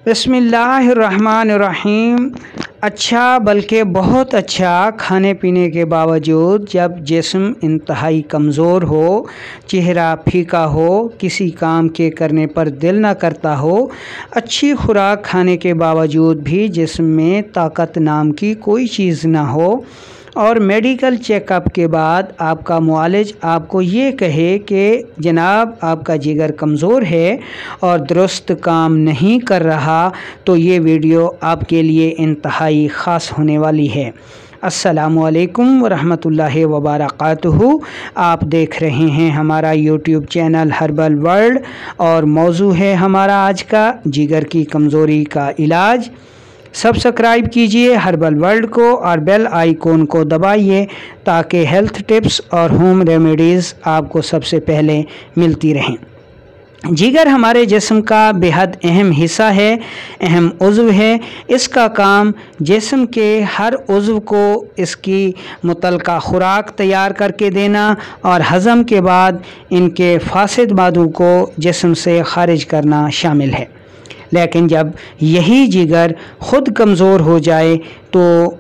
बिस्मिल्लाहिर्रहमानिर्रहीम। अच्छा बल्कि बहुत अच्छा खाने पीने के बावजूद जब जिस्म इंतहाई कमज़ोर हो, चेहरा फीका हो, किसी काम के करने पर दिल न करता हो, अच्छी खुराक खाने के बावजूद भी जिस्म में ताकत नाम की कोई चीज़ ना हो और मेडिकल चेकअप के बाद आपका मुआलिज आपको ये कहे कि जनाब आपका जिगर कमज़ोर है और दुरुस्त काम नहीं कर रहा, तो ये वीडियो आपके लिए इंतहाई ख़ास होने वाली है। अस्सलामुअलैकुम वरहमतुल्लाहि वबरकातुहू। आप देख रहे हैं हमारा यूट्यूब चैनल हर्बल वर्ल्ड और मौजू है हमारा आज का जिगर की कमज़ोरी का इलाज। सब्सक्राइब कीजिए हर्बल वर्ल्ड को और बेल आइकॉन को दबाइए ताकि हेल्थ टिप्स और होम रेमेडीज़ आपको सबसे पहले मिलती रहें। जिगर हमारे जिस्म का बेहद अहम हिस्सा है, अहम उज़्व है। इसका काम जिस्म के हर उज़्व को इसकी मुतल्लिका खुराक तैयार करके देना और हज़म के बाद इनके फासिद मादों को जिस्म से खारिज करना शामिल है। लेकिन जब यही जिगर ख़ुद कमज़ोर हो जाए तो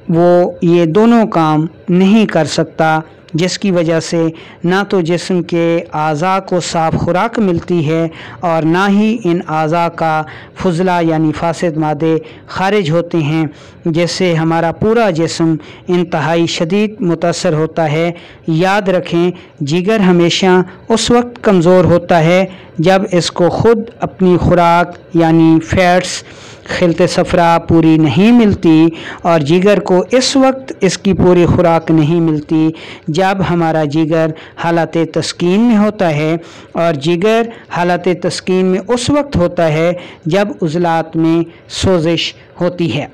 वो ये दोनों काम नहीं कर सकता, जिसकी वजह से ना तो जिस्म के आज़ा को साफ़ खुराक मिलती है और ना ही इन आज़ा का फुजला यानी फासिद मादे खारिज होते हैं, जिससे हमारा पूरा जिस्म इंतहाई शदीद मुतासर होता है। याद रखें, जिगर हमेशा उस वक्त कमज़ोर होता है जब इसको ख़ुद अपनी खुराक यानी फ़ैट्स खिलते सफ़रा पूरी नहीं मिलती और जिगर को इस वक्त इसकी पूरी खुराक नहीं मिलती जब हमारा जिगर हालत तस्कीन में होता है। और जिगर हालत तस्कीन में उस वक्त होता है जब उज़लात में सोजिश होती है।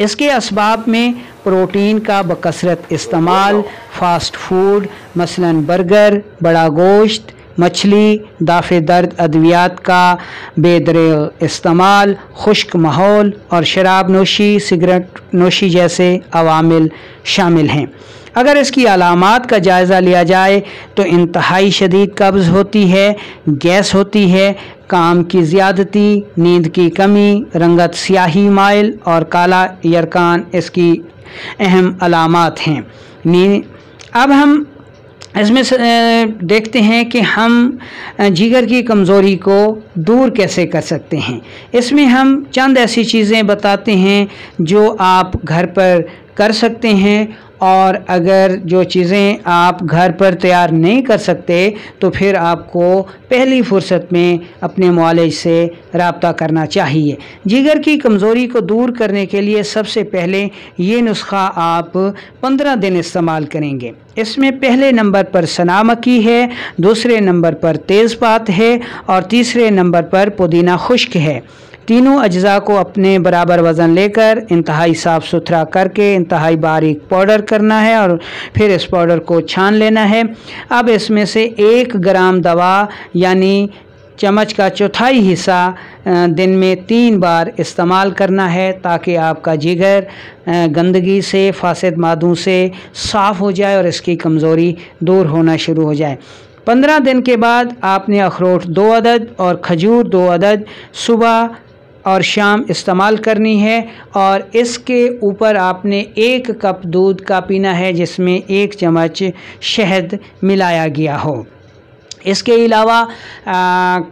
इसके असबाब में प्रोटीन का बकसरत इस्तेमाल, फ़ास्ट फूड मसलन बर्गर, बड़ा गोश्त, मछली, दाफ़े दर्द अद्वियात का बेदरेग इस्तेमाल, खुश्क माहौल और शराब नोशी, सिगरेट नोशी जैसे अवामिल शामिल हैं। अगर इसकी अलामात का जायज़ा लिया जाए तो इंतहाई शदीद कब्ज़ होती है, गैस होती है, काम की ज़्यादती, नींद की कमी, रंगत स्याही माइल और काला यरकान इसकी अहम अलामात हैं। अब हम इसमें देखते हैं कि हम जिगर की कमज़ोरी को दूर कैसे कर सकते हैं। इसमें हम चंद ऐसी चीज़ें बताते हैं जो आप घर पर कर सकते हैं, और अगर जो चीज़ें आप घर पर तैयार नहीं कर सकते तो फिर आपको पहली फ़ुर्सत में अपने मुआलिज से रब्ता करना चाहिए। जिगर की कमज़ोरी को दूर करने के लिए सबसे पहले ये नुस्खा आप 15 दिन इस्तेमाल करेंगे। इसमें पहले नंबर पर सना मक्खी है, दूसरे नंबर पर तेज़पात है और तीसरे नंबर पर पुदीना खुश्क है। तीनों अज्जा को अपने बराबर वज़न लेकर इंतहाई साफ़ सुथरा करके इंतहाई बारीक पाउडर करना है और फिर इस पाउडर को छान लेना है। अब इसमें से 1 ग्राम दवा यानी चम्मच का चौथाई हिस्सा दिन में 3 बार इस्तेमाल करना है ताकि आपका जिगर गंदगी से, फासिद मादों से साफ़ हो जाए और इसकी कमज़ोरी दूर होना शुरू हो जाए। 15 दिन के बाद आपने अखरोट 2 अदद और खजूर 2 अदद सुबह और शाम इस्तेमाल करनी है और इसके ऊपर आपने 1 कप दूध का पीना है जिसमें 1 चम्मच शहद मिलाया गया हो। इसके अलावा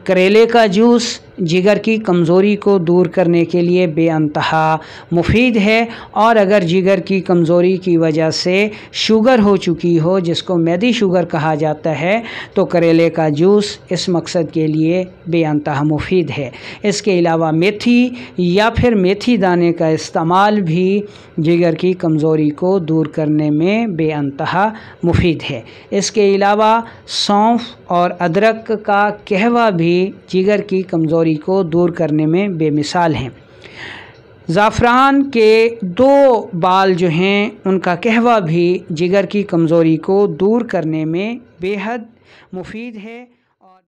करेले का जूस जिगर की कमज़ोरी को दूर करने के लिए बेअंतहा मुफीद है। और अगर जिगर की कमज़ोरी की वजह से शुगर हो चुकी हो, जिसको मैदी शुगर कहा जाता है, तो करेले का जूस इस मकसद के लिए बेअंतहा मुफीद है। इसके अलावा मेथी या फिर मेथी दाने का इस्तेमाल भी जिगर की कमज़ोरी को दूर करने में बेअंतहा मुफीद है। इसके अलावा सौंफ और अदरक का कहवा भी जिगर की कमज़ोरी को दूर करने में बेमिसाल हैं। ज़ाफ़रान के 2 बाल जो हैं उनका कहवा भी जिगर की कमज़ोरी को दूर करने में बेहद मुफीद है।